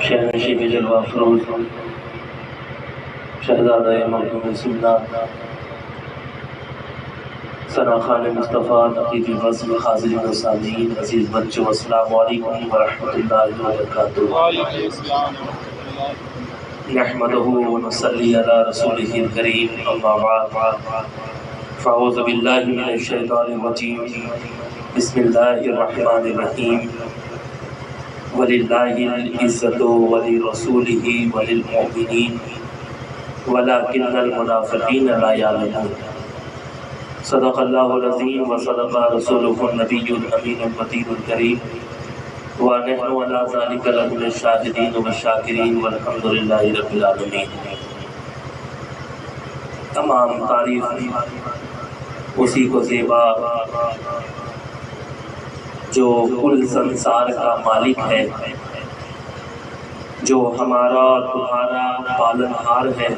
شہنشی جلوہ افروز شہزادہ مخدوم رسول اللہ ثنا خان مصطفیٰ نقیب غزل حاضرین و سامعین عزیز بچوں، السلام علیکم ورحمۃ اللہ وبرکاتہ۔ نحمدہ ونصلی علی رسولہ الکریم، اما بعد فاعوذ باللہ من الشیطان الرجیم، بسم اللہ الرحمن الرحیم۔ وَلِلَّهِ الْعِزَّةُ وَلِرَسُولِهِ وَلِلْمُؤْمِنِينَ وَلَكِنَّ الْمُنَافِقِينَ لَا يَعْلَمُونَ۔ صدق اللہ العظیم وصدق رسولہ النبی الامین المتین الکریم، ونحن علی ذلک لمن الشاہدین والشاکرین والحمد للہ رب العالمین۔ تمام تعریف اسی کو زیبا جو کل سنسار کا مالک ہے، جو ہمارا تمہارا پالنہار ہے،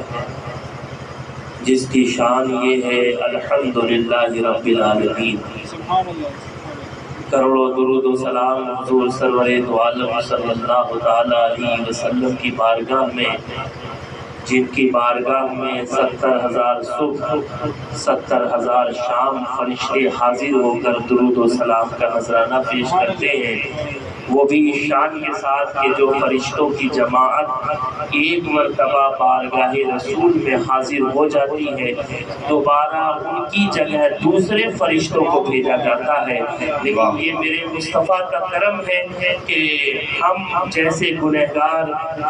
جس کی شان یہ ہے الحمدللہ رب العالمین۔ کروڑوں درود و سلام حضور سرور دو عالم صلی اللہ تعالی علیہ وسلم کی بارگاہ میں، جن کی بارگاہ میں 70,000 صبح 70,000 شام فرشتے حاضر ہو کر درود و سلام کا نذرانہ پیش کرتے ہیں، وہ بھی اس شان کے ساتھ کہ جو فرشتوں کی جماعت ایک مرتبہ بارگاہ رسول میں حاضر ہو جاتی ہے، دوبارہ ان کی جگہ دوسرے فرشتوں کو بھیجا جاتا ہے۔ لیکن یہ میرے مصطفیٰ کا کرم ہے کہ ہم جیسے گنہگار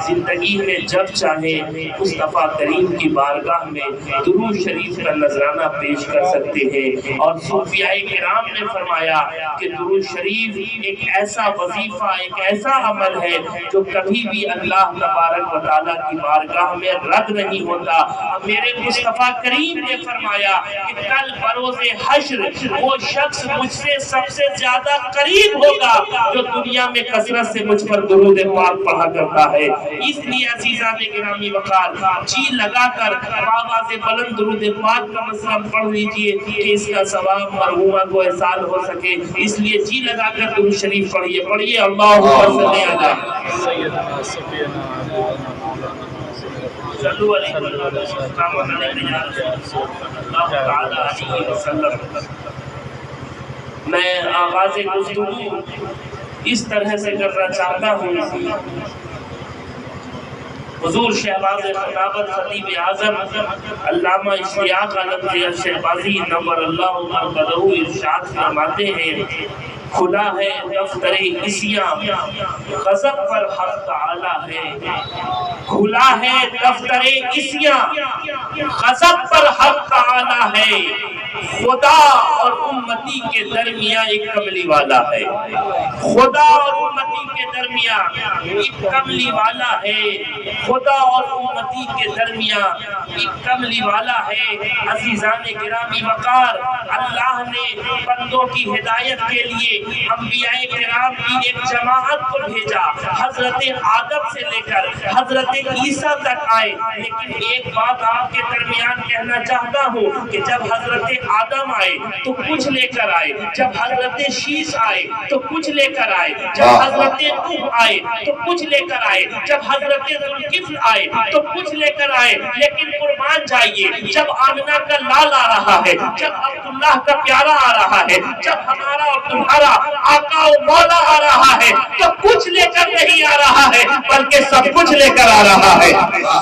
زندگی میں جب چاہیں مصطفیٰ کریم کی بارگاہ میں درود شریف کا نذرانہ پیش کر سکتے ہیں۔ اور صوفیاء کرام نے فرمایا کہ درود شریف ایک ایسا وظیفہ، ایک ایسا عمل ہے جو کبھی بھی اللہ تبارک و تعالیٰ کی بارگاہ میں رد نہیں ہوتا۔ میرے مصطفیٰ کریم نے فرمایا کہ کل بروز حشر وہ شخص مجھ سے سب سے زیادہ قریب ہوگا جو دنیا میں کثرت سے مجھ پر درود پاک پڑھا کرتا ہے۔ اس لیے عزیزان گرامی وقار جی لگا کر آواز بلند درود پاک کا مسلم پڑھ لیجئے کہ اس کا ثواب مرحومہ کو احسان ہو سکے۔ اس لیے جی لگا کر درود شریف پڑھیے پڑھیے اللہم صلی علی سیدنا سفینا صلو علیہ وسلم۔ میں آغاز گفتگو اس طرح سے کرنا چاہتا ہوں، حضور شہباز خطابت خطیب اعظم علامہ اشتیاق عالم شہبازی نور اللہ مرقدہ ارشاد فرماتے ہیں، کھلا ہے دفتر عصیاں غضب پر حق تعالی ہے، کھلا ہے دفتر عصیاں غضب پر حق تعالی ہے، خدا اور امتی کے درمیان ایک کملی والا ہے، خدا اور امتی کے درمیان ایک کملی والا ہے، خدا اور امتی کے درمیان ایک کملی والا ہے۔ عزیزان گرامی وقار، اللہ نے بندوں کی ہدایت کے لیے انبیاء کرام کی ایک جماعت کو بھیجا، حضرت آدم سے لے کر حضرت عیسیٰ تک آئے۔ لیکن ایک بات آپ کے درمیان کہنا چاہتا ہوں کہ جب حضرت آدم آئے تو کچھ لے کر آئے، جب حضرت شیش آئے تو کچھ لے کر آئے، جب حضرت نوح آئے تو کچھ لے کر آئے، جب حضرت ذوالکفل آئے تو کچھ لے کر آئے۔ لیکن قربان جائیے، جب آمنہ کا لال آ رہا ہے، جب عبداللہ کا پیارا آ رہا ہے، جب ہمارا اور تمہارا آقا و مولا آ رہا ہے تو کچھ لے کر نہیں آ رہا ہے بلکہ سب کچھ لے کر آ رہا ہے،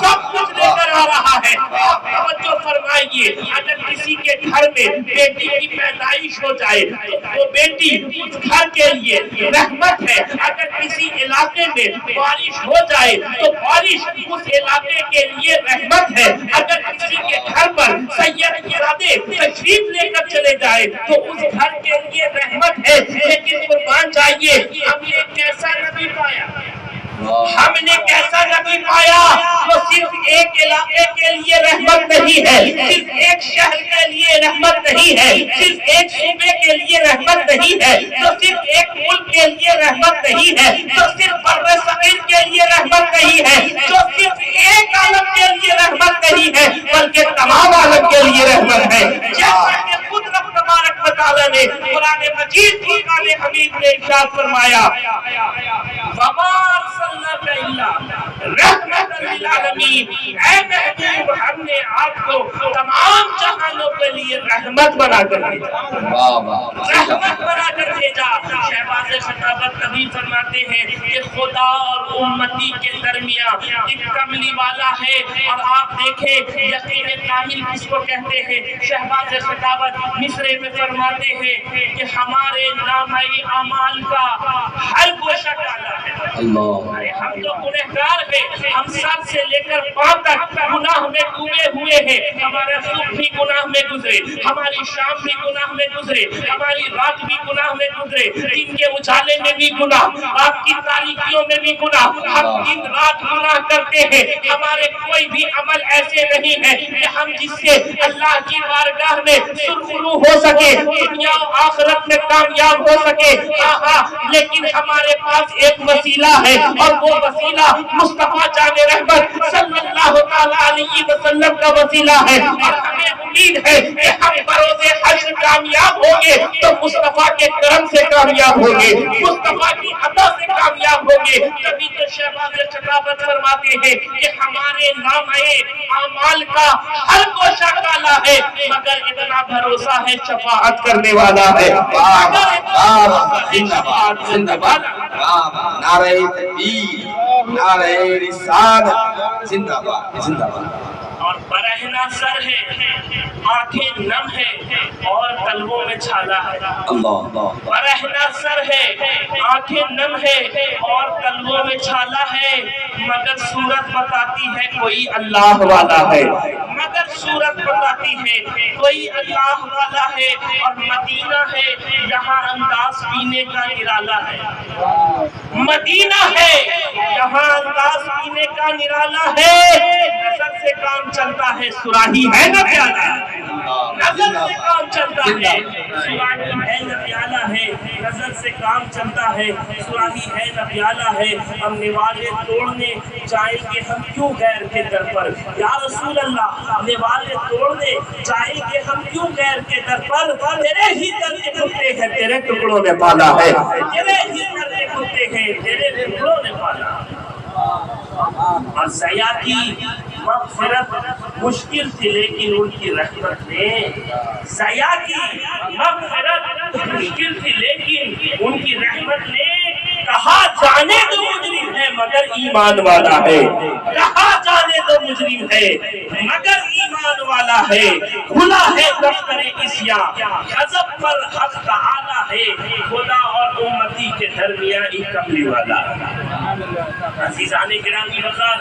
سب کچھ لے کر آ رہا ہے۔ آپ توجہ فرمائیے، اگر کسی کے گھر میں بیٹی کی پیدائش ہو جائے تو وہ بیٹی اس گھر کے لیے رحمت ہے، اگر کسی علاقے میں بارش ہو جائے تو بارش اس علاقے کے لیے رحمت ہے، اگر کسی کے گھر پر سید ارادے تشریف لے کر چلے جائے تو اس گھر کے لیے رحمت ہے۔ لیکن قربان جائیے، ہم نے کیسا نبی پایا، ہم نے کیسا نبی پایا جو صرف ایک علاقے کے لیے رحمت نہیں ہے، صرف ایک شہر کے لیے رحمت نہیں ہے، صرف ایک صوبے کے لیے رحمت نہیں ہے، جو صرف ایک ملک کے لیے رحمت نہیں ہے، جو صرف بر صغیر کے لیے رحمت نہیں ہے، جو صرف ایک عالم کے لیے رحمت نہیں ہے بلکہ تمام عالم کے لیے رحمت ہے۔ جیسا کہ خود رب تبارک و تعالیٰ نے قرآن مجید فرقان حمید میں ارشاد فرمایا، وَمَا أَرْسَلْنَاكَ إِلَّا للعالمین، اے محبوب ہم نے آپ کو تمام جہانوں کے لیے رحمت بنا کر بھیجا، رحمت بنا کر بھیجا۔ شہباز خطابت کبھی فرماتے ہیں کہ خدا اور امتی کے درمیان ایک کملی والا ہے، اور آپ دیکھیں یقین کامل کس کو کہتے ہیں۔ شہباز خطابت مصرے میں فرماتے ہیں کہ ہمارے نامہ اعمال کا ہر گوشہ کالا ہے۔ ہم تو گنہگار ہیں، ہم سر سے لے کر پاؤں تک گناہ میں ڈوبے ہوئے ہیں۔ ہمارا صبح بھی گناہ میں گزرے، ہماری شام بھی گناہ میں گزرے، ہماری رات بھی گناہ میں گزرے، دن کے اجالے میں بھی گناہ، رات کی تاریکیوں میں بھی گناہ، ہم دن رات گناہ کرتے ہیں۔ ہمارے کوئی بھی عمل ایسے نہیں ہے کہ ہم جس سے اللہ کی بارگاہ میں سرخرو ہو سکے، دنیا و آخرت میں کامیاب ہو سکے۔ لیکن ہمارے پاس ایک وسیلہ ہے، اور وہ وسیلہ مصطفیٰ جان رحمت صلی اللہ علیہ وسلم کا وسیلہ ہے، اور ہمیں امید ہے کہ ہم بروز حشر کامیاب ہوں گے تو مصطفیٰ کے کرم سے کامیاب ہوں گے، مصطفیٰ کی عطا سے کامیاب ہوں گے۔ تبھی تو شہباز خطابت فرماتے ہیں کہ ہمارے نامہ اعمال کا ہر گوشہ کالا ہے، مگر اتنا بھروسہ ہے شفاعت کرنے والا ہے۔ نعرہ تکبیر، نعرہ رسالت، زندہ باد زندہ باد۔ اور برہنہ سر ہے، آنکھیں نم ہے، اور تلووں میں چھالا ہے۔ برہنہ سر ہے، آنکھیں نم ہے، اور تلووں میں چھالا ہے، مگر صورت بتاتی ہے کوئی اللہ والا ہے، مگر صورت بتاتی ہے کوئی اللہ والا ہے۔ اور مدینہ ہے جہاں انداز پینے کا نرالا ہے، مدینہ ہے جہاں انداز پینے کا نرالا ہے۔ نظر سے کام چلتا ہے، سراہی ہے نہ پیالہ، نظر سے کام چلتا ہے، سراہی ہے نہ پیالہ ہے، نظر سے کام چلتا ہے، سراہی ہے نہ پیالہ ہے۔ ہم نوالے توڑنے جائیں گے ہم کیوں غیر کے در پر، یا رسول اللہ نوالے توڑنے جائیں گے ہم کیوں غیر کے در پر، تیرے ہی در کے کتے ہیں تیرے ٹکڑوں نے پالا ہے، تیرے ہی در کے کتے ہیں تیرے ٹکڑوں نے پالا ہے۔ اور زیا کی مغفرت مشکل تھی لیکن ان کی رحمت نے، زیا کی مغفرت مشکل تھی لیکن ان کی رحمت نے کہا جانے دو مجرم ہے مگر ایمان والا ہے، کہا جانے دو مجرم ہے مگر ایمان والا ہے۔ کھلا ہے دفتر عصیان، غضب پر حق تعالی ہے، خدا اور امتی کے درمیان ایک کملی والا ہے۔ عزیزان گرامی وقار،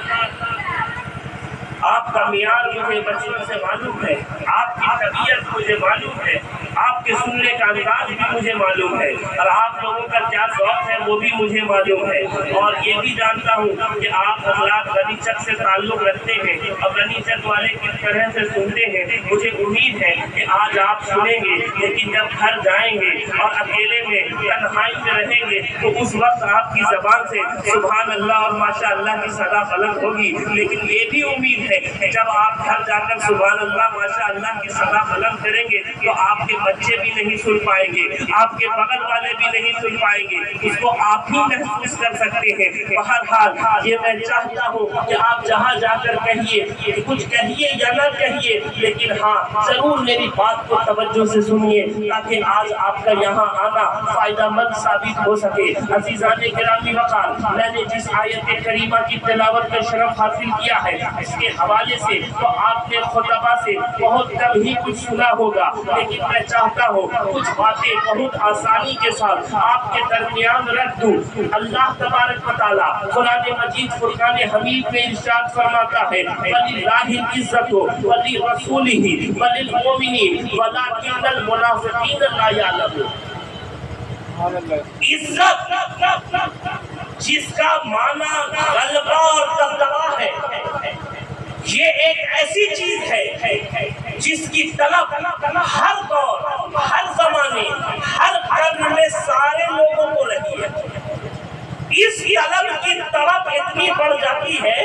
آپ کا معیار مجھے بچپن سے معلوم ہے، آپ کی طبیعت مجھے معلوم ہے، آپ کے سننے کا انداز بھی مجھے معلوم ہے، اور آپ لوگوں کا کیا ذوق ہے وہ بھی مجھے معلوم ہے، اور یہ بھی جانتا ہوں کہ آپ حضرات غنی چک سے تعلق رکھتے ہیں، اور غنی چک والے کس طرح سے سنتے ہیں۔ مجھے امید ہے کہ آج آپ سنیں گے، لیکن جب گھر جائیں گے اور اکیلے میں تنہائی میں رہیں گے تو اس وقت آپ کی زبان سے سبحان اللہ اور ماشاء اللہ کی صدا بلند ہوگی۔ لیکن یہ بھی امید ہے کہ جب آپ گھر جا کر سبحان اللہ ماشاء اللہ کی صدا بلند کریں گے تو آپ کے بچے بھی نہیں سن پائیں گے، آپ کے بغل والے بھی نہیں سن پائیں گے، اس کو آپ ہی محسوس کر سکتے ہیں۔ بہرحال یہ میں چاہتا ہوں کہ آپ جہاں جا کر کہیے، کچھ کہیے یا نہ کہیے، لیکن ہاں ضرور میری بات کو توجہ سے سنیے تاکہ آج آپ کا یہاں آنا فائدہ مند ثابت ہو سکے۔ عزیزان گرامی وقار، میں نے جس آیت کریمہ کی تلاوت کا شرف حاصل کیا ہے اس کے حوالے سے تو آپ نے خطبہ سے بہت کم ہی کچھ سنا ہوگا، لیکن میں چاہتا ہوں کچھ باتیں بہت آسانی کے ساتھ آپ کے درمیان رکھ دوں۔ اللہ تبارک و تعالیٰ قرآن مجید فرقان حمید میں ارشاد فرماتا ہے وَلِلَّهِ الْعِزَّةُ وَلِرَسُولِهِ وَلِلْمُؤْمِنِينَ وَلَكِنَّ الْمُنَافِقِينَ لَا يَعْلَمُونَ۔ عزت جس کا معنی غلبہ اور دبدبہ ہے، یہ ایک ایسی چیز ہے جس کی طلب ہر دور، ہر زمانے، ہر قرن میں سارے لوگوں کو رہی ہے۔ اس طلب کی طرف اتنی بڑھ جاتی ہے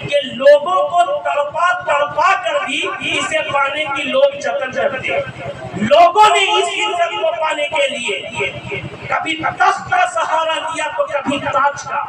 کہ لوگوں کو تڑپا تڑپا کر بھی اسے پانے کی لوگ جتن کرتے ہیں۔ لوگوں نے اس عزت کو پانے کے لیے کبھی تخت کا سہارا دیا تو کبھی تاج کا،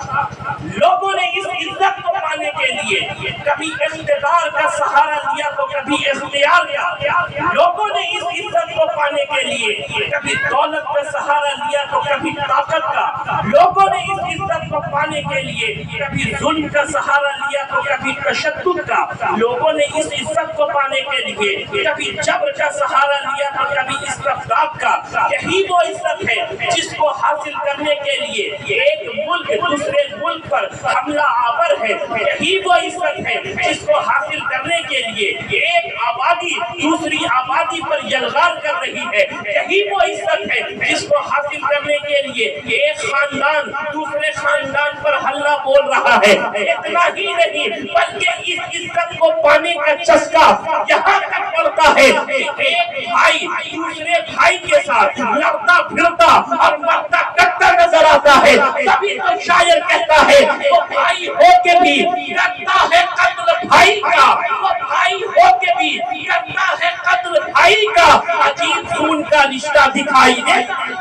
لوگوں نے اس عزت کو پانے پانے کے لیے کبھی اقتدار کا سہارا لیا تو کبھی اختیار کا، لوگوں نے اس عزت کو پانے کے لیے کبھی دولت کا سہارا لیا تو کبھی طاقت کا، لوگوں نے اس عزت کو پانے کے لیے کبھی ظلم کا سہارا لیا تو کبھی تشدد کا، لوگوں نے اس عزت کو پانے کے لیے کبھی جبر کا سہارا لیا تو کبھی استبداد کا۔ یہی وہ عزت ہے جس کو حاصل کرنے کے لیے ایک ملک دوسرے ملک پر حملہ آور ہے، یہی وہ عزت ہے جس کو حاصل کرنے کے لیے ایک آبادی دوسری آبادی پر یلغار کر رہی ہے، یہی وہ عزت ہے جس کو حاصل کرنے کے لیے ایک خاندان دوسرے خاندان پر حملہ بول رہا ہے۔ اتنا ہی نہیں بلکہ اس عزت کو پانے کا چسکا یہاں تک پڑتا ہے کہ ایک بھائی دوسرے بھائی کے ساتھ لڑتا پھرتا اور مرتا کٹتا نظر آتا ہے، تبھی تو شاعر کہتا ہے وہ بھائی ہو کے بھی کرتا ہے قتل بھائی کا، وہ بھائی ہو کے بھی کرتا ہے قتل بھائی کا، عجیب خون کا رشتہ دکھائی دیتا ہے،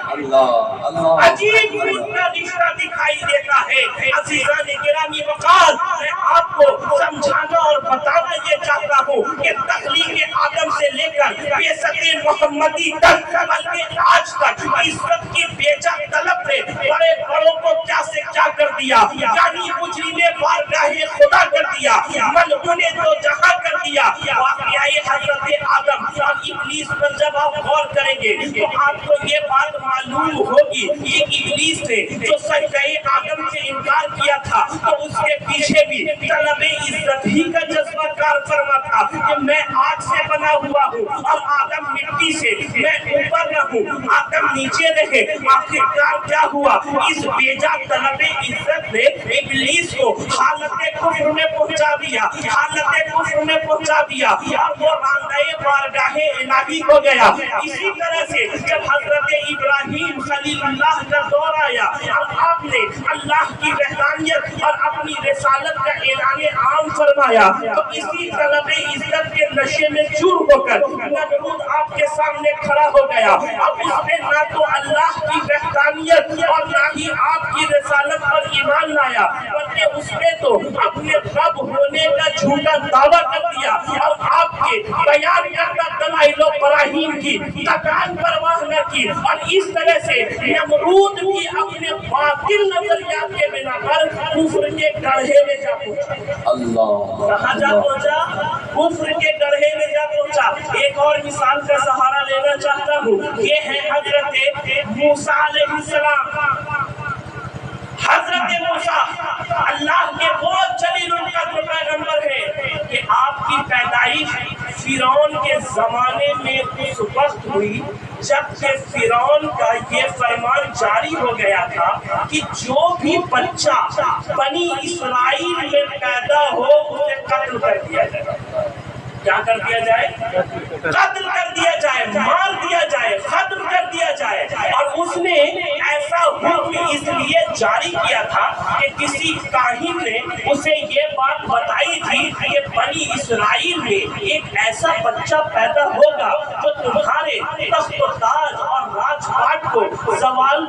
عجیب خون کا رشتہ دکھائی دیتا ہے۔ عزیزان گرامی وقار، میں آپ کو سمجھانا اور بتانا یہ چاہتا ہوں کہ تخلیق آدم سے لے کر بعثت محمدی تک، بلکہ آج تک عزت کی بیجا طلب نے بڑے بڑوں کو کیا سے کیا کر دیا، یعنی مجرم بارگاہ خدا کر دیا، ملعون دو جہاں کر دیا۔ واقعہ حضرت آدم اور ابلیس پر جب آپ غور کریں گے تو آپ کو یہ بات معلوم ہوگی کہ ابلیس نے جو سجدہ آدم سے انکار کیا تھا تو اس کے پیچھے بھی طلب عزت ہی کا جذبہ کار فرما تھا کہ میں آگ سے بنا ہوا ہوں اور آدم مٹی سے، میں اوپر رہوں آدم نیچے رہے۔ آخرکار کیا ہوا؟ اس بیجا طلب عزت نے ابلیس کو حالت کفر میں پہنچا دیا، حالت کفر میں پہنچا دیا اور وہ راندہ بارگاہ الہی ہو گیا۔ اسی طرح سے جب حضرت ابراہیم خلیل اللہ کا دور آیا اور آپ نے اللہ کی وحدانیت اور اپنی رسالت کا اعلان عام فرمایا تو اسی طلب عزت کے نشے میں چور ہو کر نمرود آپ کے سامنے کھڑا ہو گیا۔ اب اس نے نہ تو اللہ کی وحدانیت اور نہ ہی آپ کی رسالت پر ایمان لایا، بلکہ اس نے تو اپنے رب ہونے کا جھوٹا دعویٰ کر دیا اور آپ کے بیان کردہ دلائل و براہین کی تکان پرواہ نہ کی، اور اس طرح سے نمرود بھی اپنے باطل نظریات کے بنا پر کفر کے گڑھے میں جا پہنچا۔ کہاں جا پہنچا؟ کفر کے گڑھے میں جا پہنچا۔ ایک اور مثال کا سہارا لینا چاہتا ہوں، یہ ہے حضرت موسیٰ علیہ السلام۔ حضرت موسیٰ اللہ کے بہت جلیل القدر پیغمبر ہے کہ آپ کی پیدائش فرعون کے زمانے میں اس وقت ہوئی جب کہ فرعون کا یہ فرمان جاری ہو گیا تھا کہ جو بھی بچہ بنی اسرائیل میں پیدا ہو اسے قتل کر دیا جائے۔ کیا کر دیا جائے؟ قتل کر دیا جائے، مار دیا جائے، ختم کر دیا جائے۔ اور اس نے ایسا حکم اس لیے جاری کیا تھا کہ کسی کاہن نے اسے یہ بات بتائی تھی کہ بنی اسرائیل میں ایک ایسا بچہ پیدا ہوگا جو تمہارے تخت و تاج اور راج پاٹ کو زوال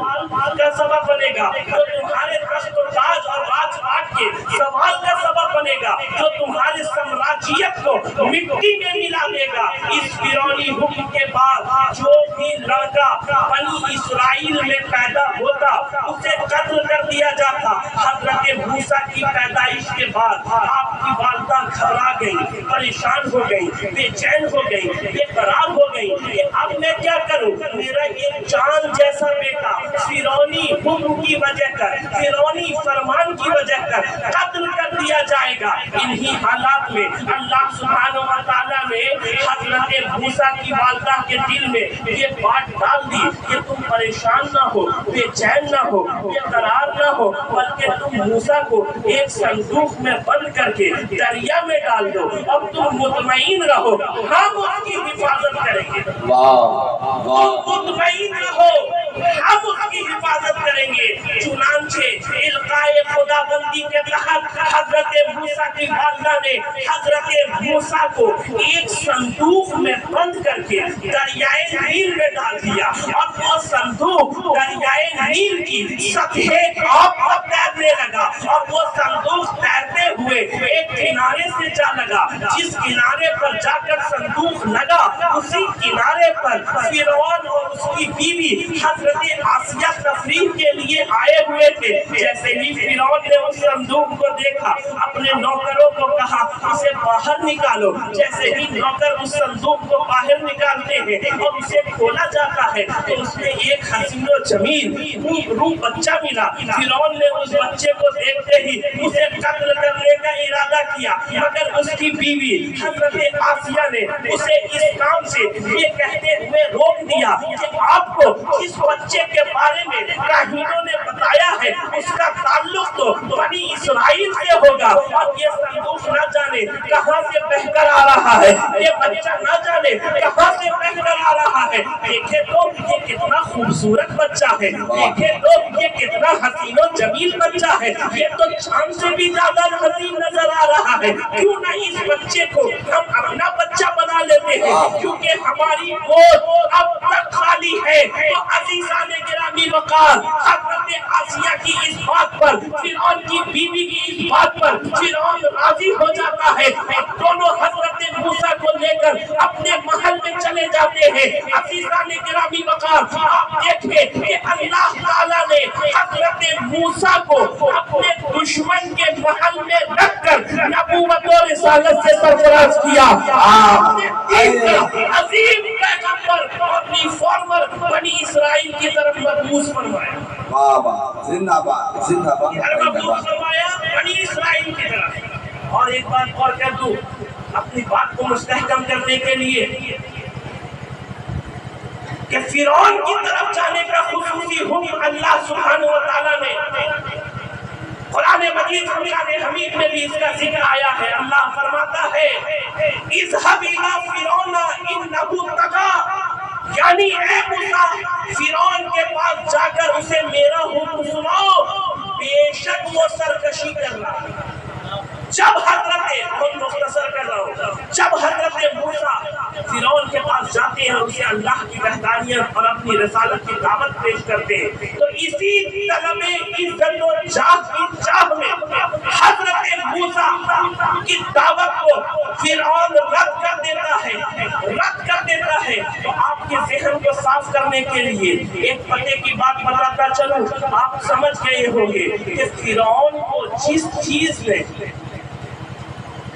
کا سبب بنے گا، جو تمہارے تخت و تاج اور راج پاٹ کے زوال کا سبب بنے گا، جو تمہارے سامراجیت کو مٹی میں ملا دے گا۔ اس فرعونی حکم کے بعد جو بھی لڑکا بنی اسرائیل میں پیدا ہوتا اسے قتل کر دیا جاتا۔ حضرت موسیٰ کی پیدائش کے بعد آپ کی والدہ گھبرا گئی، پریشان ہو گئی، بے چین ہو گئی، بے قرار ہو گئی کہ اب میں کیا کروں؟ میرا ایک جان جیسا بیٹا فرعونی حکم کی وجہ کر، فرعونی فرمان کی وجہ کر قتل کر دیا جائے گا۔ انہی حالات میں اللہ سبحانہ و تعالیٰ نے حضرت موسیٰ کی والدہ کے دل میں یہ بات ڈال دی کہ تم پریشان نہ ہو، بے چین نہ ہو، بے قرار نہ ہو، بلکہ تم موسیٰ کو ایک صندوق میں بند کر کے دریا میں ڈال دو، اب تم مطمئن رہو، ہم اس کی حفاظت کریں گے۔ تم مطمئن رہو، ہم اس کی حفاظت کریں گے۔ چنانچہ القائے خدا بندی کے تحت حضرت موسیٰ کی والدہ نے حضرت موسیٰ کو ایک صندوق میں بند کر کے دریائے نیل میں ڈال دیا، اور وہ صندوق دریائے نیل کی سطح آب پر تیرنے لگا، اور وہ صندوق تیرتے ہوئے ایک کنارے سے جا لگا. جس کنارے پر جا کر صندوق لگا اسی کنارے پر فرعون اور اس کی بیوی حضرت آسیہ تفریح کے لیے آئے ہوئے تھے. جیسے ہی فرعون نے اس صندوق کو دیکھا اپنے نوکروں کو کہا اسے باہر نکالو. جیسے ہی نوکر اس صندوق کو باہر نکالتے ہیں اور اسے کھولا جاتا ہے تو اس میں ایک حسین و جمیل روح بچہ ملا. فرعون نے اس بچے کو دیکھتے ہی اسے قتل کرنے کا ارادہ کیا مگر اس کی بیوی حضرت آسیہ نے اسے اس کام سے یہ کہتے ہوئے روک دیا کہ آپ کو اس بچے کے بارے میں کاہنوں نے بتایا ہے اس کا تعلق تو بنی اسرائیل سے ہوگا اور یہ صندوق نہ جانے کہاں سے بہہ کر آ رہا ہے, یہ بچہ نہ جانے کہاں سے بہہ کر آ رہا ہے. دیکھے تو یہ کتنا خوبصورت بچہ ہے, دیکھے تو یہ کتنا حسین و جمیل بچہ ہے, یہ تو چاند سے بھی زیادہ حسین نظر آ رہا ہے. کیوں نہ اس بچے کو ہم اپنا بچہ بنا لیتے ہیں کیونکہ ہماری گود اب تک خالی ہے. تو عزیزان گرامی وقار حضرت آسیہ کی اس بات پر فرعون کی بیوی کی اس بات پر فرعون راضی ہو جاتا ہے. دونوں حضرت موسیٰ کو لے کر اپنے محل میں چلے جاتے ہیں. عزیزان گرامی وقار آپ دیکھیں کہ اللہ تعالیٰ نے حضرت موسیٰ کو اپنے دشمن کے محل میں رکھ کر نبوت و رسالت سے سرفراز کیا. عظیم پیغمبر اپنی فارمر بنی اسرائیل کی طرف مبعوث فرمایا. واہ واہ, زندہ باد زندہ باد. مبعوث فرمایا بنی اسرائیل کی طرف. اور ایک بات اور کر دوں اپنی بات کو مستحکم کرنے کے لیے کہ فرعون کی طرف جانے کا خصوصی حکم اللہ سبحانہ و تعالیٰ نے قرآن مجید قرآن حمید میں بھی اس کا ذکر آیا ہے. اللہ فرماتا ہے اذهب الى فرعون انه طغى, یعنی اے موسیٰ فرعون کے پاس جا کر اسے میرا حکم سناؤ, بے شک وہ سرکشی کر رہا ہے. جب حضرت موسیٰ فرعون کے پاس جاتے ہیں اسے اللہ کی وحدانیت اور اپنی رسالت کی دعوت پیش کرتے ہیں تو اسی طلب عزت و جاہ کی چاہ میں حضرت موسیٰ کی دعوت کو فرعون رد کر دیتا ہے. تو آپ کے ذہن کو صاف کرنے کے لیے ایک پتے کی بات بتاتا چلوں, آپ سمجھ گئے ہوں گے کہ فرعون کو جس چیز نے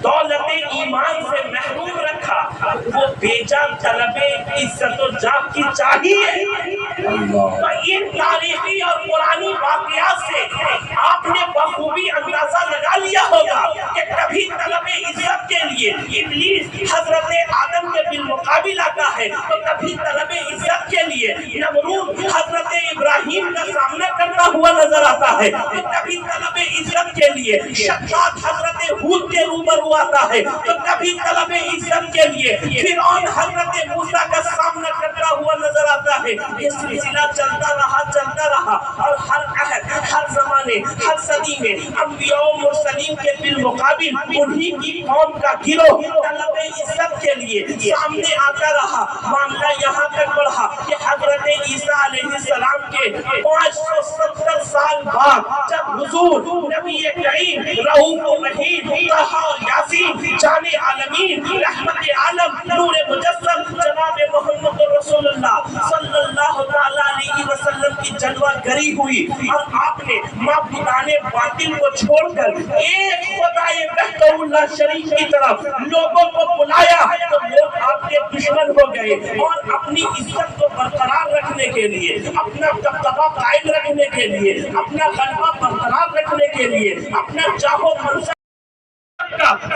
دولت ایمان سے محروم رکھا وہ بیجا طلب عزت و جاہ کی چاہیے. تو ان تاریخی اور پرانی واقعات سے آپ نے بخوبی اندازہ لگا لیا ہوگا کہ کبھی طلب عزت کے لیے ابلیس حضرت آدم کے بالمقابل آتا ہے تو کبھی طلب عزت کے لیے نمرود حضرت ابراہیم کا سامنا کرتا ہوا نظر آتا ہے, تو کبھی طلب عزت کے لیے شداد حضرت ہود کے روبرو آتا ہے, تو کبھی طلب عزت کے لیے فرعون حضرت موسیٰ کا سامنا کرتا ہوا نظر آتا ہے. یہ سلسلہ چلتا رہا اور ہر عہد ہر زمانے ہر صدی میں انبیاء و مرسلین کے بالمقابل انہی کی قوم کا گروہ طلب عزت کے لیے سامنے آتا رہا. معاملہ یہاں تک بڑھا کہ حضرت عیسیٰ علیہ السلام کے 570 سال بعد جب حضور نبی کریم رؤوف و رحیم طٰہٰ اور یاسین جان عالمین رحمت عالم نور مجسم جناب محمد رسول اللہ صلی اللہ علیہ وسلم کی جلوہ گری ہوئی اور آپ نے معبودان باطل کو چھوڑ کر ایک خدائے وحدہ اللہ شریف کی طرف لوگوں کو بلایا تو لوگ آپ کے دشمن ہو گئے اور اپنی عزت کو برقرار رکھنے کے لیے, اپنا دبدبہ قائم رکھنے کے لیے, اپنا غلبہ برقرار رکھنے کے لیے, اپنا چاہو منصب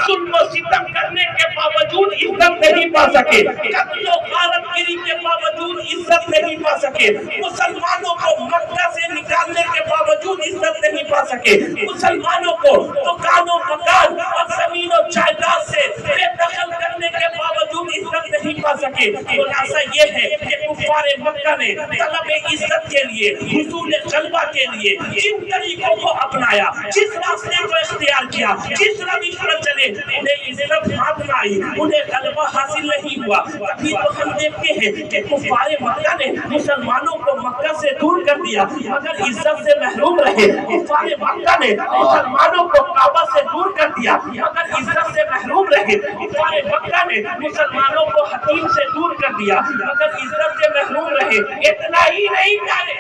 ظلم و ستم کرنے کے باوجود عزت نہیں پا سکے, قتل و غارت گری کے باوجود عزت نہیں پا سکے, مسلمانوں کو مکہ سے نکالنے کے باوجود عزت نہیں پا سکے, مسلمانوں کو دکانوں مکان اور زمین و جائیداد سے بے دخل کرنے کے باوجود عزت نہیں پا سکے. خلاصہ یہ ہے کہ کفار مکہ نے طلب عزت کے لیے, حصول غلبہ کے لیے جن طریقوں کو اپنایا, جس راستے کو اختیار کیا, جس روش پر چلے, انہیں عزت ہاتھ نہ آئی, انہیں غلبہ حاصل نہیں ہوا. تبھی تو ہم دیکھتے ہیں کہ کفار مکہ نے مسلمانوں کو مکہ سے دور کر دیا مگر عزت سے محروم رہے. کفار مکہ نے مسلمانوں کو کعبہ سے دور کر دیا دیا مگر عزت سے محروم رہے. کفار مکہ نے مسلمانوں کو حکیم سے دور کر دیا مگر عزت سے محروم رہے. اتنا ہی نہیں جانے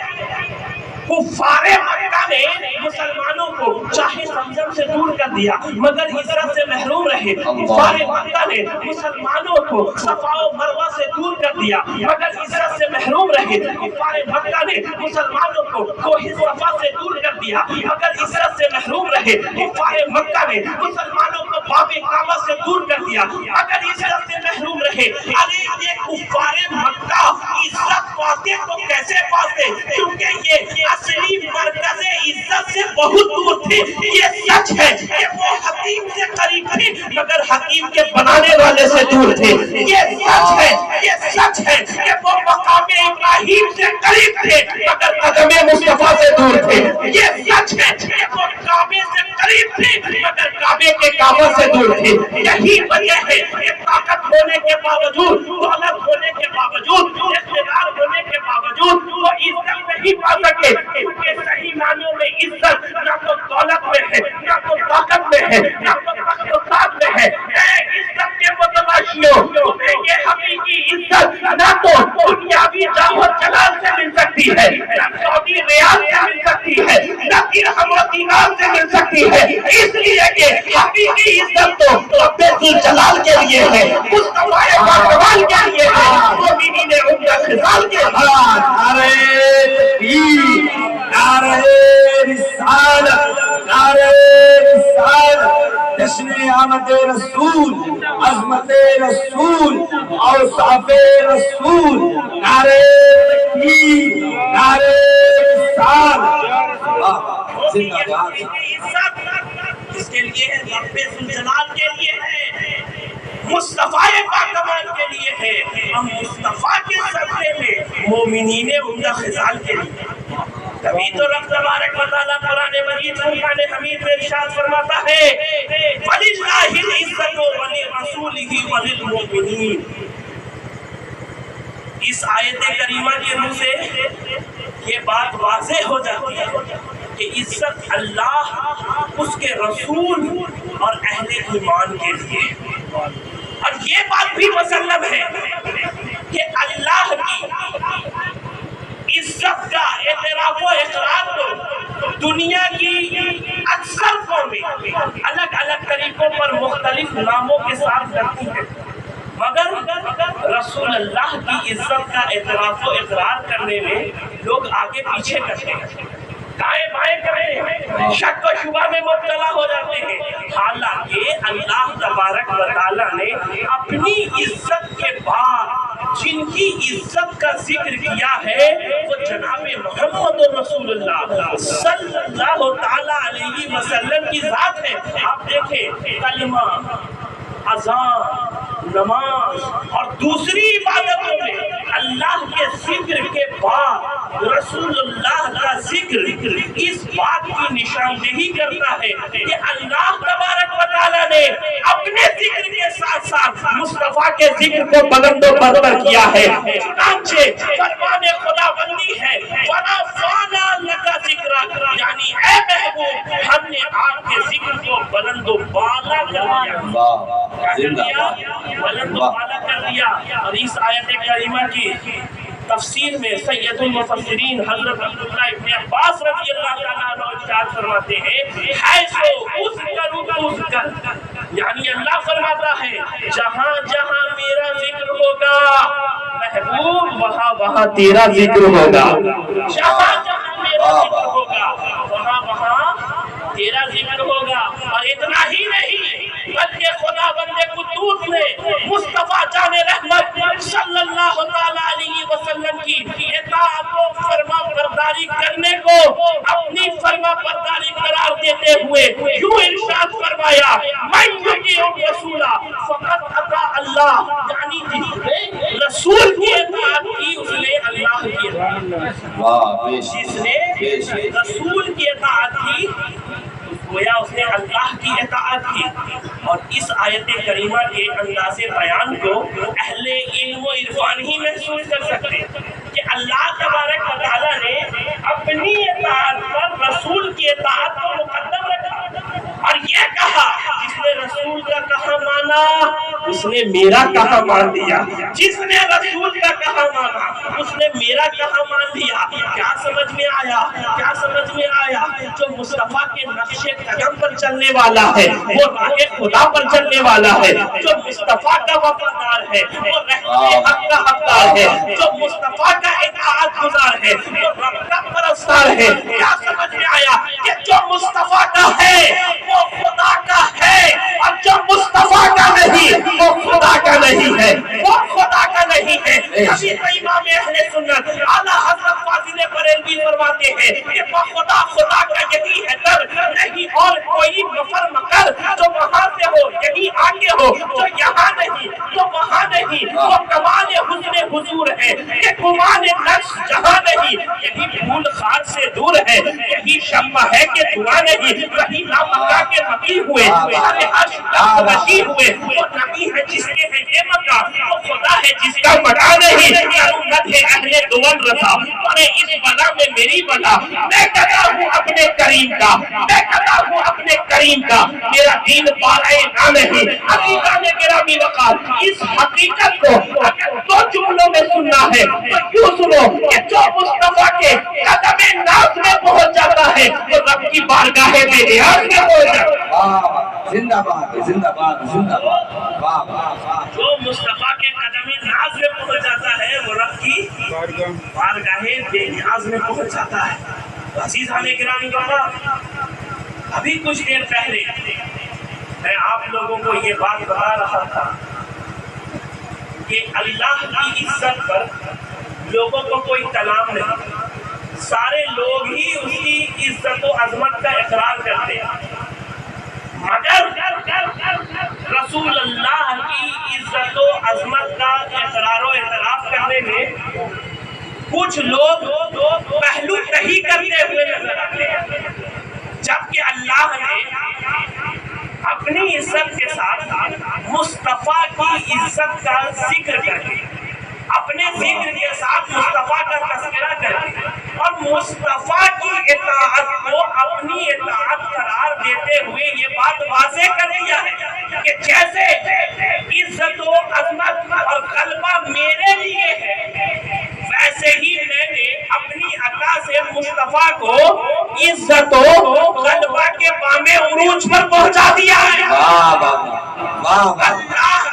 کفار مکہ نے مسلمانوں کو چاہے زمزم سے دور کر دیا مگر عزت سے محروم رہے. کفار مکہ نے مسلمانوں کو صفا و مروہ سے دور کر دیا مگر عزت سے محروم رہے. کفار مکہ نے مسلمانوں کو کوہ صفا سے دور کر دیا مگر عزت سے محروم رہے. کفار مکہ نے مسلمانوں کو باب کعبہ سے دور کر دیا مگر عزت سے محروم رہے. ارے یہ کفار مکہ عزت پاتے تو کیسے پاتے؟ کیونکہ یہ اصلی مرکز عزت سے بہت دور تھے. یہ سچ ہے کہ وہ حکیم سے قریب تھے مگر حکیم کے بنانے والے سے دور تھے. یہ سچ ہے کہ وہ مقام ابراہیم سے قریب تھے مگر قدم مصطفیٰ سے دور تھے. یہ سچ ہے کہ وہ کعبے سے قریب تھے مگر کعبے کے کعبہ سے دور تھے. یہی وجہ ہے کہ طاقت ہونے کے باوجود، دولت ہونے کے باوجود، اقتدار ہونے کے باوجود وہ عزت نہیں پا سکے. کیونکہ صحیح معنوں میں عزت نہ تو دولت میں ہے، نہ تو طاقت میں ہے، نہ تو تخت و تاج میں ہے. اے عزت کے متلاشیوں، تمہیں یہ حقیقی عزت نہ تو دنیاوی جاہ و جلال سے مل سکتی ہے، نہ سعودی ریال سے مل سکتی ہے، نہ درہم و دینار سے مل سکتی ہے. اس لیے کہ حقیقی عزت تو رب ذوالجلال کے لیے ہے، مصطفیٰ پاکوال کے لیے ہے، مومنین عمدہ خصال کے لیے. نعرہ تکبیر، نعرہ رسالت، نعرہ رسالت، جشن آمد رسول، عظمت رسول، اوصاف رسول. نعرہ تکبیر، نعرہ رسالت. زندہ باد. اس کے لیے رب ذوالجلال کے لیے ہے، مصطفیٰ پاکوال کے لیے ہے، ہم مصطفیٰ کے صدقے میں مومنین عمدہ خصال کے لیے. تبھی تو رب تبارک و تعالیٰ قرآن مجید فرقان حمید میں ارشاد فرماتا ہے وَلِلَّهِ الْعِزَّةُ وَلِرَسُولِهِ وَلِلْمُؤْمِنِينَ. اس آیت کریمہ کے منہ سے یہ بات واضح ہو جاتی ہے کہ عزت اللہ، اس کے رسول اور اہل ایمان کے لیے. اور یہ بات بھی مسلم ہے کہ اللہ کی عزت کا اعتراف و اقرار تو دنیا کی اکثر قومیں الگ الگ طریقوں پر مختلف ناموں کے ساتھ کرتی ہیں مگر رسول اللہ کی عزت کا اعتراف و اقرار کرنے میں لوگ آگے پیچھے کرتے ہیں، دائیں بائیں کرتے ہیں، شک و شبہ میں مبتلا ہو جاتے ہیں. حالانکہ اللہ تبارک و تعالیٰ نے اپنی عزت کے بعد جن کی عزت کا ذکر کیا ہے وہ جناب محمد رسول اللہ صلی اللہ تعالیٰ علیہ وسلم کی ذات ہے. آپ دیکھیں کلمہ، اذان، نماز اور دوسری عبادتوں میں اللہ کے ذکر کے بعد رسول اللہ کا ذکر اس بات کی نشاندہی کرتا ہے کہ اللہ تبارک و تعالیٰ نے اپنے ذکر کے ساتھ ساتھ مصطفیٰ کے ذکر کو بلند و برتر کیا ہے. چنانچہ فرمان خدا بندی ہے وَرَفَعْنَا لَكَ ذِكْرَكَ، یعنی اے محبوب ہم نے آپ کے ذکر کو بلند و بالا کر دیا، بلند و بالا کر دیا. اور اس آیت کریمہ کی تفسیر میں سید المفسرین حضرت عبداللہ ابن عباس رضی اللہ تعالیٰ عنہ ارشاد فرماتے ہیں حیث اذکر، یعنی اللہ فرماتا ہے جہاں جہاں میرا ذکر ہوگا محبوب وہاں وہاں تیرا ذکر ہوگا. جہاں جہاں میرا ذکر ہوگا وہاں وہاں تیرا ذکر ہوگا. اور اتنا ہی نہیں بلکہ خدا بند قدوس نے مصطفیٰ جان رحمت صلی اللہ علیہ وسلم کی اطاعت و فرما برداری کرنے کو اپنی فرما برداری قرار دیتے ہوئے یوں ارشاد فرمایا من یطیع الرسول فقد اطاع اللہ، یعنی جس نے رسول کی اطاعت کی اس نے اللہ کی اطاعت کی. جس نے رسول کی اطاعت کی گویا اس نے اللہ کی اطاعت کی. اور اس آیت کریمہ کے انداز بیان کو اہل علم و عرفان ہی محسوس کر سکتے کہ اللہ تبارک و تعالیٰ نے اپنی اطاعت پر رسول کی اطاعت کو مقدم رکھا اور یہ کہا جس اس نے میرا کہا مان لیا. جس نے رسول کا کہا مانا اس نے میرا کہا مان لیا. کیا سمجھ میں آیا؟ کیا سمجھ میں آیا؟ جو مصطفیٰ کے نقش قدم پر چلنے والا ہے وہ راہ خدا پر چلنے والا ہے. جو مصطفیٰ کا وفادار ہے وہ رحمت حق کا حقدار ہے. جو مصطفیٰ کا اطاعت گزار ہے وہ رب کا پرستار ہے. کیا سمجھ میں آیا کہ جو مصطفیٰ کا ہے وہ خدا کا ہے اور جو مصطفیٰ کا نہیں وہ خدا کا نہیں ہے. وہ خدا کا نہیں ہے. اسی تو امام اہل سنت اعلیٰ حضرت فاضل بریلوی فرماتے ہیں کہ خدا خدا کا یہی ہے در نہیں اور کوئی مفر مکر. جو وہاں سے ہو یہی آگے ہو جو یہاں نہیں تو وہاں نہیں. وہ کمال حسن حضور ہے کہ کمال نقش جہاں نہیں. یہی پھول خار سے دور ہے یہی شمع ہے کہ دعا نہیں. وہی نامکہ کے مکی ہوئے وشی ہوئے. وہ نبی ہے جس کے ہے یہ مکہ. وہ خدا ہے جس کا مکہ نہیں. ضرورت ہے اہل دول رسا اور اس بلا میں میری بلا. میں کہتا ہوں اپنے کریم کا میں کہتا ہوں اپنے کریم کا. میرا دین پارے نہ نہیں. عقیدہ میں گرامی وقار اس حقیقت کو اگر دو جملوں میں سننا ہے تو کیوں سنو کہ جو مصطفیٰ کے قدم ناز میں پہنچ جاتا ہے وہ رب کی بارگاہ بے نیاز میں پہنچ جاتا ہے. زندہ باد زندہ باد زندہ باد. واہ واہ. جو مصطفیٰ کے قدم ناز میں پہنچ جاتا ہے وہ رب کی بارگاہ بے نیاز میں پہنچ جاتا ہے. عزیزان گرامی وقار ابھی کچھ دیر پہلے میں آپ لوگوں کو یہ بات بتا رہا تھا کہ اللہ کی عزت پر لوگوں کو کوئی کلام نہیں. سارے لوگ ہی اس کی عزت و عظمت کا اقرار کرتے ہیں مگر رسول اللہ کی عزت و عظمت کا اقرار و اعتراف کرنے میں کچھ لوگ پہلو نہیں کرتے ہوئے نظر آتے ہیں. جبکہ اللہ نے اپنی عزت کے ساتھ مصطفیٰ کی عزت کا ذکر کر کے اپنے ذکر کے ساتھ مصطفیٰ کا تذکرہ کر کے اور مصطفیٰ کی اطاعت کو اپنی اطاعت قرار دیتے ہوئے یہ بات واضح کر دیا ہے کہ جیسے عزت و عظمت اور غلبہ میرے لیے ہے ویسے ہی میں نے اپنی عطا سے مصطفیٰ کو عزت و غلبہ کے بام عروج پر پہنچا دیا ہے. اللہ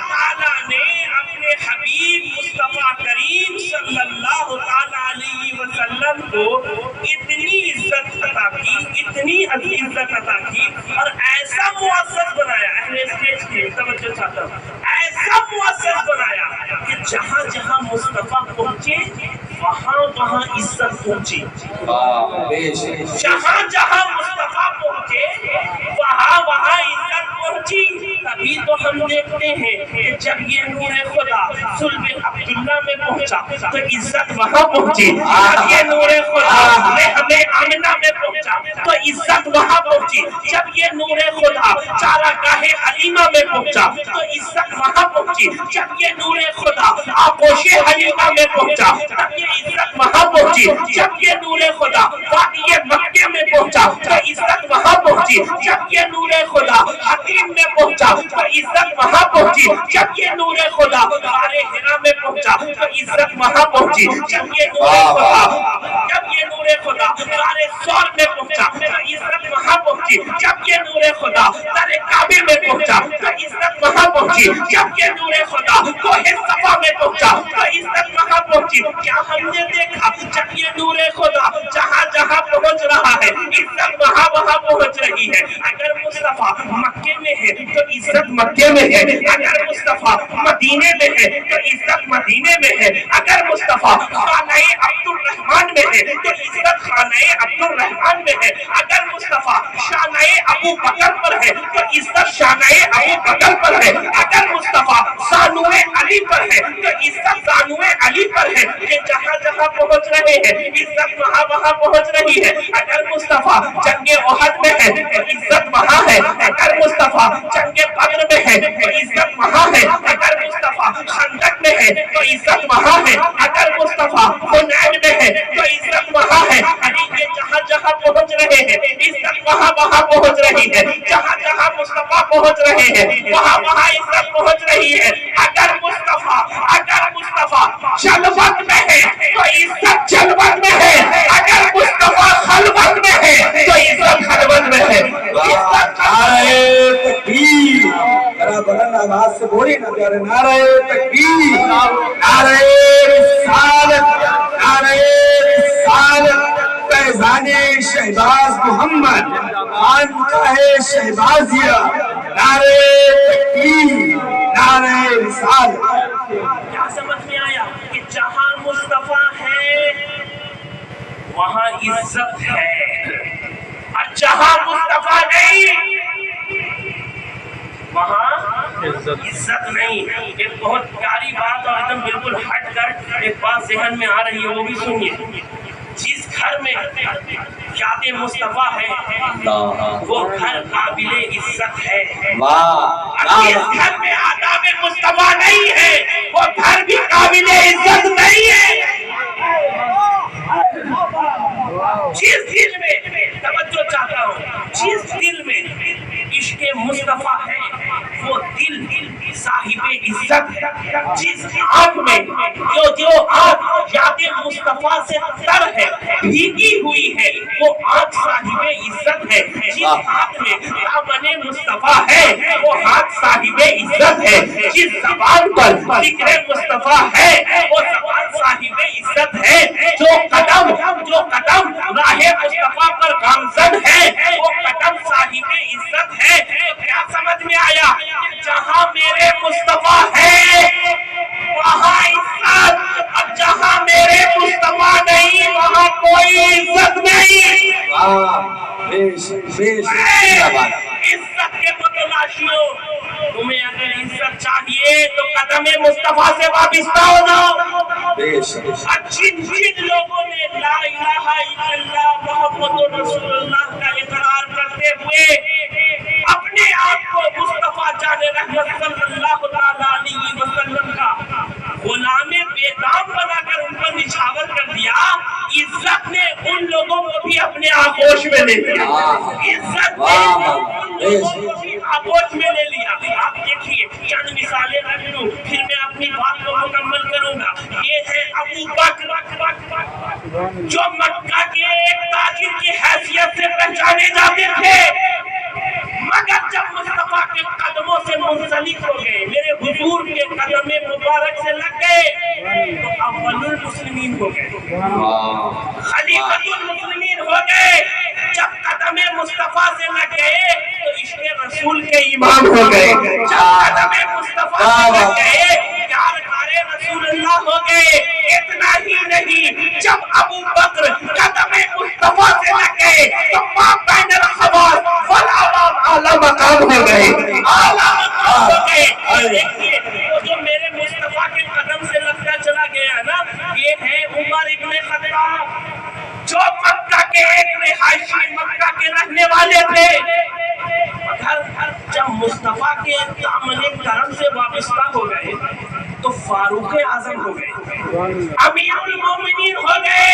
تعالیٰ نے اپنے حبیب مصطفیٰ کریم صلی اللہ تعالیٰ علیہ وسلم کو اتنی عزت عطا کی اتنی عزت عطا کی اور ایسا معزز بنایا. اہل اسٹیج کی توجہ چاہتا ہوں. ایسا معزز بنایا کہ جہاں جہاں مصطفیٰ پہنچے وہاں وہاں عزت پہنچی. جہاں جہاں مصطفیٰ پہنچے وہاں وہاں عزت پہنچی. تبھی تو ہم دیکھتے ہیں کہ جب یہ نور خدا صلب عبداللہ میں پہنچا تو عزت وہاں پہنچی. جب یہ نور خدا ہمیں آمنہ میں پہنچا تو عزت وہاں پہنچی. جب یہ نور خدا چارگاہ حلیمہ میں پہنچا تو عزت وہاں پہنچی. جب یہ نور خدا آغوش حلیمہ میں پہنچا تب یہ عزت وہاں پہنچی. جب یہ نور خدا وادی مکہ میں پہنچا تو عزت وہاں پہنچی. جب یہ نور خدا حتیم میں پہنچا تو عزت وہاں پہنچی. جب یہ نور خدا غار حرا میں پہنچا تو عزت وہاں پہنچی. جب یہ نور خدا غار ثور میں پہنچا تو عزت وہاں پہنچی. جب یہ نور خدا در کعبے میں پہنچا تو عزت وہاں پہنچی. جب یہ نور خدا کوہ صفا میں پہنچا تو عزت وہاں پہنچی. کیا ہم نے دیکھا جب یہ نور خدا جہاں جہاں پہنچ رہا ہے عزت وہاں وہاں پہنچ رہی ہے. اگر مصطفیٰ مکے میں ہے تو عزت مکے میں ہے. اگر مصطفیٰ مدینے میں ہے تو عزت مدینے میں ہے. اگر مصطفیٰ خانہ عبد الرحمن میں ہے تو عزت خانہ عبد الرحمن میں ہے. اگر مصطفیٰ شانہ ابو بکر پر ہے تو عزت شانہ ابو بکر پر ہے. اگر مصطفیٰ زانو علی پر ہے تو عزت زانو علی پر ہے. یہ جہاں جہاں پہنچ رہے ہیں عزت وہاں وہاں پہنچ رہی ہے. اگر مصطفیٰ جنگ احد میں ہے تو عزت وہاں ہے. اگر مصطفیٰ جنگ بدر میں ہے تو عزت وہاں ہے. اگر مصطفیٰ خندق میں ہے تو عزت وہاں ہے، اگر مصطفیٰ حنین میں ہے تو عزت وہاں ہے۔ یہ جہاں جہاں پہنچ رہے ہیں عزت وہاں وہاں پہنچ رہی ہے، جہاں جہاں مصطفیٰ پہنچ رہے ہیں وہاں وہاں عزت پہنچ رہی ہے۔ اگر مصطفیٰ جلوت میں ہے تو عزت جلوت میں ہے، اگر مصطفیٰ خلوت میں ہے تو عزت خلوت میں ہے۔ نعرہ تکبیر، ذرا بلند آواز سے بولی نا پیارے، نعرہ تکبیر، نعرہ رسالت، نعرہ رسالت، فیضان شہباز محمد، خانقاہ شہبازیہ، نعرہ تکبیر، نعرہ رسالت۔ کیا سمجھ میں آیا کہ جہاں مصطفیٰ ہے وہاں عزت ہے، اور جہاں مصطفیٰ نہیں وہاں عزت نہیں۔ ایک بہت پیاری بات اور ایک دم بالکل ہٹ کر ایک بات ذہن میں آ رہی ہے، وہ بھی سنیے۔ جس گھر میں یاد مصطفیٰ ہے وہ گھر قابل عزت ہے، جس گھر میں آداب مصطفیٰ نہیں ہے وہ گھر بھی قابل عزت نہیں ہے۔ جس دل میں توجہ چاہتا ہوں، جس دل میں عشق مصطفیٰ ہے وہ دل صاحب عزت ہے۔ جس آنکھ میں جو آنکھ یاد مصطفیٰ سے تر ہے، بھیگی ہوئی ہے، وہ آنکھ صاحب عزت ہے۔ جس ہاتھ میں دامن مصطفیٰ ہے وہ ہاتھ صاحب عزت ہے۔ جس زبان پر ذکر مصطفیٰ ہے وہ زبان صاحب عزت ہے۔ جو قدم راہ مصطفیٰ پر گامزن ہے وہ قدم صاحب عزت ہے۔ کیا سمجھ میں آیا؟ جہاں میرے مصطفیٰ ہے وہاں عزت، اور جہاں میرے مصطفیٰ نہیں وہاں کوئی عزت نہیں۔ عزت کے متلاشیوں، تمہیں اگر عزت چاہیے تو قدم مصطفیٰ سے وابستہ ہو جاؤ۔ جن لوگوں نے لا الہ الا اللہ محمد رسول اللہ کا اقرار کرتے ہوئے اپنے آپ کو مصطفیٰ جان رحمت صلی اللہ علیہ وسلم کا غلام بے دام بنا کر ان پر نچھاور کر دیا، عزت نے ان لوگوں کو بھی اپنے آغوش میں لے لیا۔ عزت نے ان لوگوں کو بھی آغوش میں لے لیا۔ آپ دیکھیے چند مثالیں رکھ لوں پھر میں اپنی بات کو مکمل کروں گا۔ یہ ہے ابو بکر جو مکہ کے ایک تاجر کی حیثیت سے پہچانے جاتے تھے، مگر جب مصطفیٰ کے قدموں سے منسلک ہو گئے، میرے حضور کے قدم مبارک سے لگ گئے تو اول المسلمین ہو گئے، خلیفۃ المسلمین ہو گئے۔ جب قدم مصطفیٰ سے لگ گئے تو عشق رسول کے امام ہو گئے۔ جب قدم مصطفیٰ سے لگ گئے پیارکارے رسول اللہ ہو گئے۔ اتنا ہی نہیں، جب ابو بکر قدم مصطفیٰ سے لگ گئے تو ماں بین الخواص والعوام اعلیٰ مقام ہو گئے، اعلیٰ مقام ہو گئے۔ دیکھیے جو میرے مصطفیٰ کے قدم سے لگتا چلا گیا نا، یہ ہے عمر ابن خطاب جو مکہ کے ایک رہائشی مکہ کے رہنے والے تھے، جب مصطفیٰ کے دامن کرم سے وابستہ ہو گئے تو فاروق اعظم ہو گئے، امیر المومنین ہو گئے۔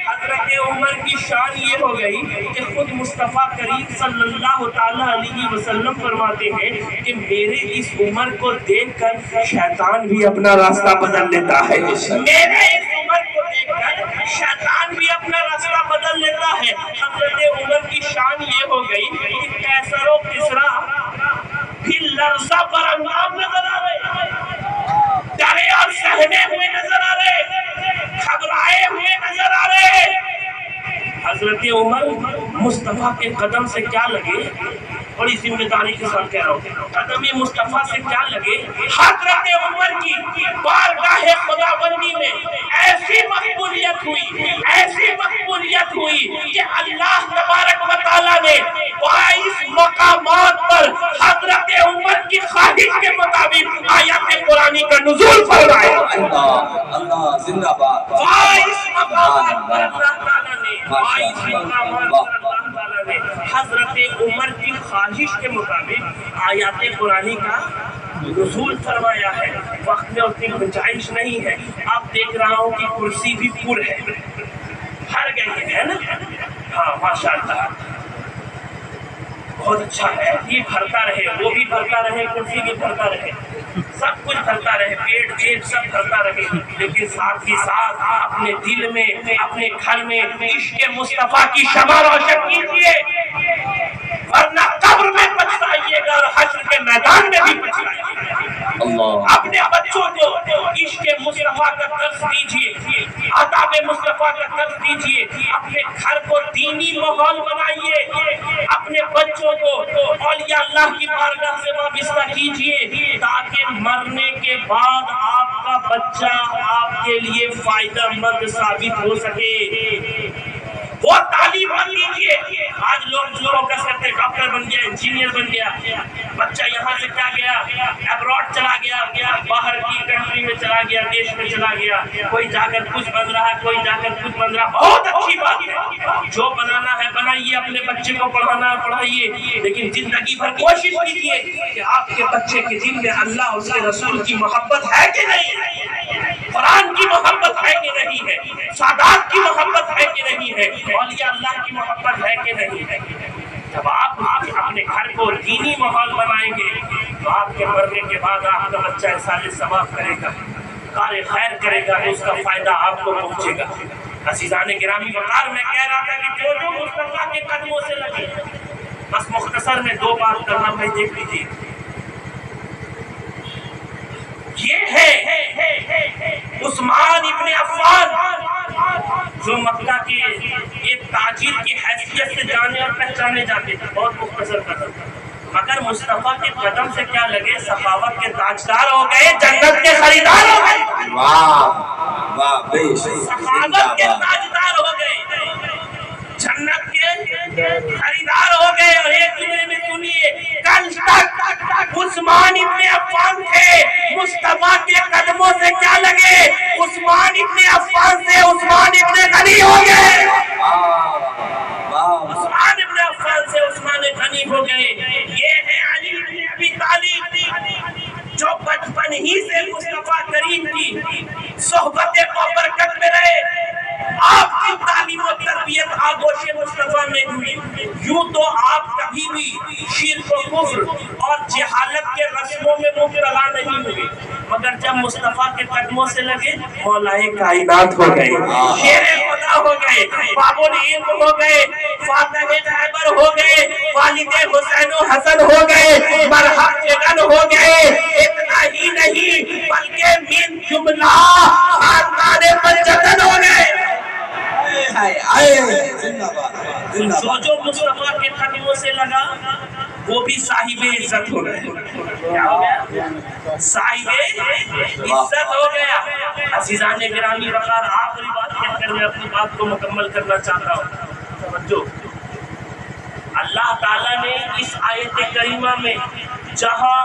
حضرت عمر کی شان یہ ہو گئی کہ خود مصطفیٰ کریم صلی اللہ تعالیٰ علیہ وسلم فرماتے ہیں کہ میرے اس عمر کو دیکھ کر شیطان بھی اپنا راستہ بدل لیتا ہے، میرے اس عمر کو دیکھ کر شیطان بھی اپنا راستہ بدل لیتا ہے۔ حضرت عمر کی شان یہ ہو گئی کہ قیصر و کسریٰ بھی لرزہ پر اندام نظر آ رہے، ڈرے اور سہمے ہوئے نظر آ رہے، گھبرائے ہوئے نظر آ رہے۔ حضرت عمر مصطفیٰ کے قدم سے کیا لگے، بڑی ذمہ داری کے ساتھ کہہ رہا ہوں، قدم مصطفیٰ سے کیا لگے، حضرت عمر کی بارگاہ خداوندی میں ایسی مقبولیت ہوئی کہ اللہ تبارک و تعالیٰ نے 22 مقامات پر حضرت عمر کی خواہش کے مطابق آیات قرآنی کا نزول فرمایا۔ اللہ زندہ باد۔ 22 مقامات پر اللہ تعالیٰ نے، 22 مقامات پر اللہ تعالیٰ نے حضرت حضرت عمر کی خواہش کے مطابق آیات قرآنی کا نزول فرمایا ہے. وقت میں اتنی گنجائش نہیں ہے. آپ دیکھ رہا ہوں کہ کرسی بھی پر ہے, بھر گئی ہے نا. ہاں ماشاء اللہ, بہت اچھا ہے. یہ بھرتا رہے, وہ بھی بھرتا رہے, کرسی بھی بھرتا رہے, سب کچھ بھرتا رہے, پیٹ جیب سب بھرتا رہے. لیکن ساتھ ہی ساتھ اپنے دل میں, اپنے گھر میں عشق مصطفیٰ کی شمع روشن کیجیے, ورنہ قبر میں پچھتائیے گا اور حشر کے میدان میں بھی پچھتائیے گا. اپنے بچوں کو عشق مصطفیٰ کا درس دیجیے, آداب مصطفیٰ کا درس دیجیے. اپنے گھر کو دینی ماحول بنائیے, اپنے بچوں کو اولیاء اللہ کی بارگاہ سے وابستہ کیجیے, تاکہ مرنے کے بعد آپ کا بچہ آپ کے لیے فائدہ مند ثابت ہو سکے. وہ تعلیم بن لیجیے. آج لوگ جو فوکس کرتے, ڈاکٹر بن گیا, انجینئر بن گیا, بچہ یہاں سے کیا گیا, ابراڈ چلا گیا, باہر کی کنٹری میں چلا گیا, دیش میں چلا گیا, کوئی جا کر کچھ بن رہا, کوئی جا کر کچھ بن رہا. بہت اچھی بات ہے, جو بنانا ہے بنائیے, اپنے بچے کو پڑھانا ہے پڑھائیے, لیکن زندگی بھر کوشش کیجیے کہ آپ کے بچے کے دل میں اللہ اور اس کے رسول کی محبت ہے کہ نہیں, قرآن کی محبت ہے کہ نہیں ہے, سادات کی محبت ہے کہ نہیں ہے, اولیاء اللہ کی محبت ہے کہ نہیں ہے. جب آپ اپنے گھر کو دینی ماحول بنائیں گے تو آپ کے مرنے کے بعد آپ کا بچہ احسان ثواب کرے گا, کار خیر کرے گا, تو اس کا فائدہ آپ کو پہنچے گا. عزیزان گرامی وقار, میں کہہ رہا تھا کہ جو مصطفیٰ کے قدموں سے لگے, بس مختصر میں دو بات کرنا میں دیکھ لیجیے. یہ ہے عثمان ابن عفان, جو مکہ کے ایک تاجر کی حیثیت سے جانے اور پہچانے جاتے تھے. بہت مختصر قدم, مگر مصطفیٰ کے قدم سے کیا لگے, سخاوت کے تاجدار ہو گئے, جنت کے خریدار ہو گئے. سخاوت کے تاجدار ہو گئے, جنت کے خریدار ہو گئے. اور ایک جملے میں سنیے, کل تک عثمان ابن عفان تھے, مصطفیٰ کے قدموں سے کیا لگے, عثمان ابن عفان سے عثمان ابن غنی ہو گئے. عثمان ابن عفان سے عثمان غنی ہو گئے. یہ ہے علی بن ابی طالب, جو بچپن ہی سے مصطفیٰ کریم کی صحبت برکت میں رہے. آپ کی تعلیم و تربیت آغوش مصطفیٰ میں ہوئی. یوں تو آپ کبھی بھی شرک و کفر اور جہالت کے رسموں میں مبتلا نہیں ہوئے, مگر جب مصطفیٰ کے قدموں سے لگے, مولا کائنات ہو گئے, شیر خدا ہو گئے, باب العلم ہو گئے, فاتح خیبر ہو گئے, والد حسین و حسن ہو گئے, مرحب جگن ہو گئے. اتنا ہی نہیں بلکہ من جملہ خاندان پنجتن ہو گئے. جو مصطفیٰ کے قدموں سے لگا وہ بھی صاحب عزت ہو گئے. کیا ہو گیا, صاحب عزت ہو گیا. عزیزان گرامی وقار, آخری بات کہہ کر میں اپنی بات کو مکمل کرنا چاہتا ہوں. توجہ, اللہ تعالیٰ نے اس آیت کریمہ میں جہاں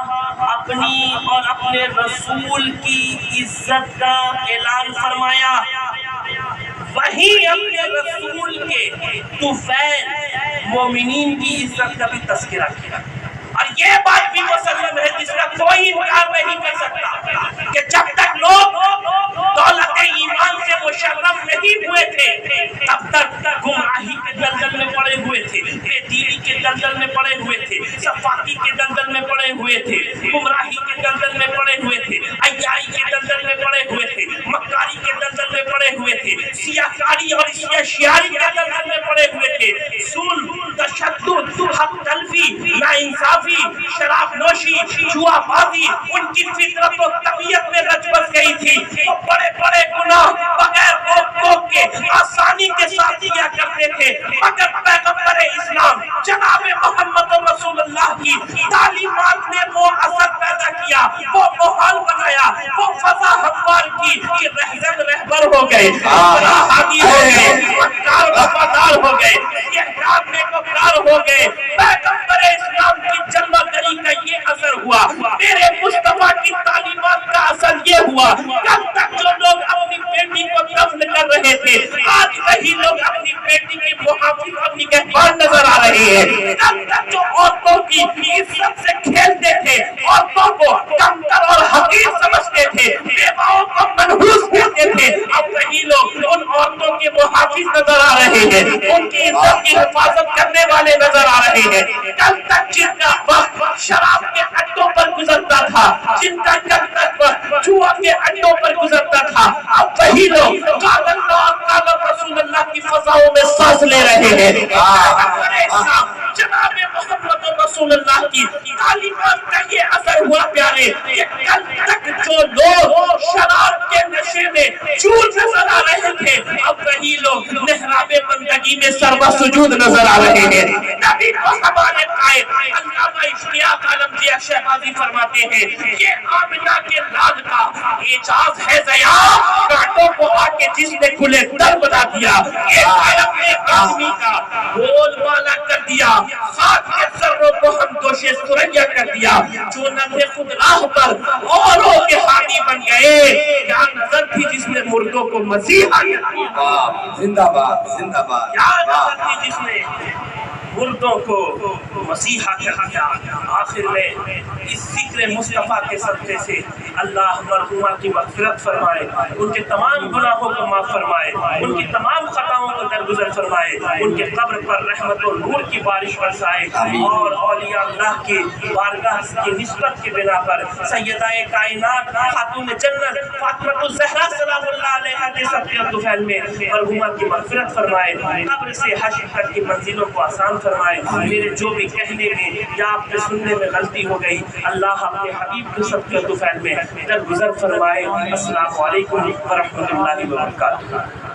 اپنی اور اپنے رسول کی عزت کا اعلان فرمایا, وہیں اپنے رسول کے طفیل مومنین کی عزت کا بھی تذکرہ کیا. اور یہ بات بھی مسلم ہے جس کا کوئی انکار نہیں کر سکتا کہ جب تک لوگ دولت ایمان سے مشرف نہیں ہوئے تھے, تب تک گمراہی کے دلدل میں پڑے ہوئے تھے, بے دینی کے دلدل میں پڑے ہوئے تھے, صفاقی کے دلدل میں پڑے ہوئے تھے, گمراہی کے دلدل میں پڑے ہوئے تھے, عیائی کے دلدل میں پڑے ہوئے تھے, مکاری کے دلدل میں پڑے ہوئے تھے, سیاکاری اور سیاشیاری کے دلدل میں پڑے ہوئے تھے. ظلم, تشدد, حق تلفی, ناانصافی, شراب نوشی, جوا بازی ان کی فطرت و طبیعت میں رچ بس گئی تھی. وہ بڑے بڑے گناہ بغیر روک ٹوک کے آسانی کے ساتھ کیا کرتے تھے, مگر پیغمبر اسلام جناب محمد رسول اللہ کی تعلیمات نے وہ اثر پیدا کیا, وہ ماحول بنایا, وہ فضا ہموار کی کہ رہزن رہبر ہو گئے, حامی ہو گئے, وقار وفادار ہو گئے, احکام میں وقار ہو گئے. پیغمبر اسلام کی جلوہ گری کا یہ اثر ہوا, میرے مصطفیٰ کی تعلیمات کا اثر یہ ہوا. کل تک جو لوگ اپنی بیٹی کو دفن کر رہے تھے, آج وہی لوگ اپنی بیٹی کے محافظ اور نگہبان نظر آ رہے رہے ہیں، جب تک جو عورتوں کی عزت سے کھیلتے تھے، عورتوں کو کمتر اور حقیر سمجھتے تھے، بیواؤں کو منحوس کہتے تھے، اب وہی لوگ ان عورتوں کے محافظ نظر آ رہے ہیں، ان کی عزت کی حفاظت کرنے والے نظر آ رہے ہیں۔ کل تک جن کا وقت شراب کے اڈوں پر گزرتا تھا، جن کا کل تک وقت جوا کے اڈوں پر گزرتا تھا، اب وہی لوگ قال اللہ قال رسول اللہ کی فضاؤں میں سانس لے رہے ہیں۔ جناب محمد رسول اللہ کی تعلیمات کا یہ اثر ہوا پیارے کہ کل تک جو لوگ شراب کے نشے میں چور نظر آ رہے تھے، اب وہی لوگ محراب بندگی میں سرو سجود نظر آ رہے ہیں۔ نبی کو ہمارے قائد علامہ اشتیاق عالمگیر شہبازی فرماتے ہیں، یہ آمنہ کے لال کا اعجاز ہے ضیا، کانٹوں کو آ کے جس نے کھلے در بنا دیا، یہ قائم آدمی کا بول بالا کر دیا، خاک کے ذروں کو ہم دوشے سریا کر دیا، جو نہ تھے خود راہ پر اوروں کے حامی بن گئے، کیا نظر تھی جس نے مردوں کو مسیحا کیا، زندہ باد زندہ باد، کیا نظر تھی جس نے مردوں کو مسیحا کر دیا۔ آخر میں اس ذکر مصطفیٰ کے صدقے سے اللہ مرحومہ کی مغفرت فرمائے، ان کے تمام گناہوں کو معاف فرمائے، ان کی تمام خطاؤں کو درگزر فرمائے، ان کے قبر پر رحمت و نور کی بارش برسائے، اور اولیاء اللہ کی بارگاہ کی نسبت کی بنا پر سیدہ کائنات خاتون جنت فاطمہ الزہرا سلام اللہ علیہا کے صدقے طفیل میں مرحومہ کی مغفرت فرمائے، قبر سے حشر تک کی منزلوں کو آسان فرمائے۔ میرے جو بھی کہنے میں یا آپ کے سننے میں غلطی ہو گئی، اللہ اپنے حبیب کے صدقے طفیل میں درگزر فرمائے۔ السلام علیکم ورحمۃ اللہ وبرکاتہ۔